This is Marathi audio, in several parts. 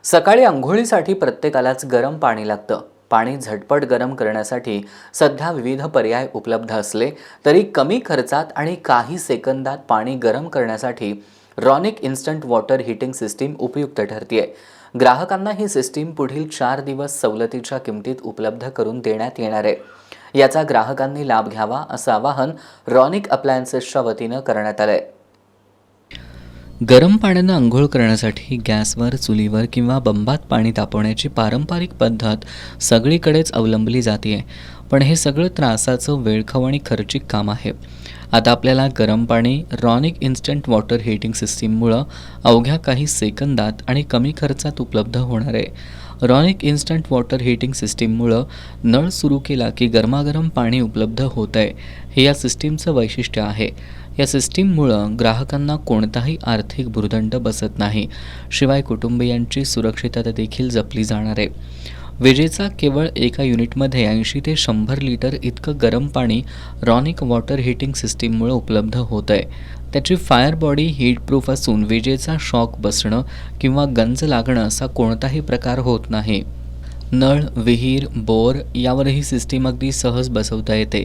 सकाळी अंघोळीसाठी प्रत्येकालाच गरम पाणी लागतं. पाणी झटपट गरम करण्यासाठी सध्या विविध पर्याय उपलब्ध असले तरी कमी खर्चात आणि काही सेकंदात पाणी गरम करण्यासाठी Ronic instant water heating system उपयुक्त ठरते. ग्राहकांना ही सिस्टीम पुढील 4 दिवस सवलतीच्या किमतीत उपलब्ध करून देण्यात येणार आहे. याचा ग्राहकांनी लाभ घ्यावा असं आवाहन रॉनिक अप्लायन्सेसच्या वतीनं करण्यात आलंय. गरम पाण्यानं अंघोळ करण्यासाठी गॅसवर, चुलीवर किंवा बंबात पाणी तापवण्याची पारंपरिक पद्धत सगळीकडेच अवलंबली जाते. पण हे सगळं त्रासाचं, वेळखाऊ आणि खर्चिक काम आहे. आता आपल्याला गरम पाणी रॉनिक इन्स्टंट वॉटर हीटिंग सिस्टीममुळं अवघ्या काही सेकंदात आणि कमी खर्चात उपलब्ध होणार आहे. रॉनिक इन्स्टंट वॉटर हीटिंग सिस्टीममुळं नळ सुरू केला की गरमागरम पाणी उपलब्ध होतं आहे. हे या सिस्टीमचं वैशिष्ट्य आहे. या सिस्टीममुळं ग्राहकांना कोणताही आर्थिक भुर्दंड बसत नाही. शिवाय कुटुंबियांची सुरक्षितता देखील जपली जाणार आहे. विजेचा केवळ एका युनिटमध्ये 80 ते 100 लिटर इतकं गरम पाणी रॉनिक वॉटर हीटिंग सिस्टीममुळे उपलब्ध होतं आहे. त्याची फायर बॉडी हीटप्रूफ असून विजेचा शॉक बसणं किंवा गंज लागणं असा कोणताही प्रकार होत नाही. नळ, विहीर, बोर यावर ही सिस्टीम अगदी सहज बसवता येते.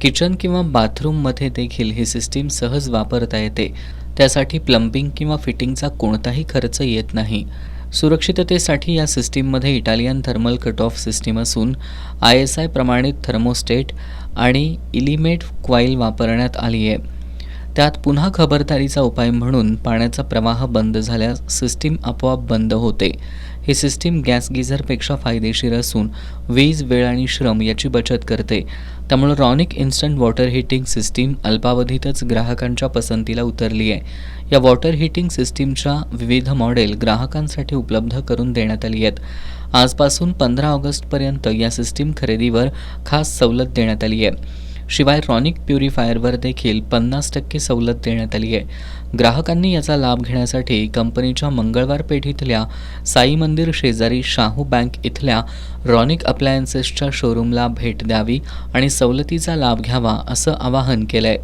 किचन किंवा बाथरूममध्ये देखील ही सिस्टीम सहज वापरता येते. त्यासाठी प्लंबिंग किंवा फिटिंगचा कोणताही खर्च येत नाही. सुरक्षिततेसाठी या सिस्टीममध्ये Italian thermal cut off system असून ISI प्रमाणित थर्मोस्टेट आणि इलिमेट कॉईल वापरण्यात आली आहे. त्यात पुन्हा खबरदारीचा उपाय म्हणून पाण्याचा प्रवाह बंद झाल्यास सिस्टीम आपोआप बंद होते. ही सिस्टीम गॅस गिझरपेक्षा फायदेशीर असून वीज, वेळ आणि श्रम याची बचत करते. त्यामुळे Ronic instant water heating system अल्पावधीतच ग्राहकांच्या पसंतीला उतरली आहे. या वॉटर हीटिंग सिस्टीमच्या विविध मॉडेल ग्राहकांसाठी उपलब्ध करून देण्यात आली आहेत. आजपासून 15 ऑगस्टपर्यंत या सिस्टीम खरेदीवर खास सवलत देण्यात आली आहे. शिवाय रॉनिक प्युरिफायरवर देखील 50% सवलत देण्यात आली आहे. ग्राहकांनी याचा लाभ घेण्यासाठी कंपनीच्या मंगळवार पेठेतल्या साई मंदिर शेजारी शाहू बँक इथल्या रॉनिक अप्लायन्सेसच्या शोरूमला भेट द्यावी आणि सवलतीचा लाभ घ्यावा असं आवाहन केलं आहे.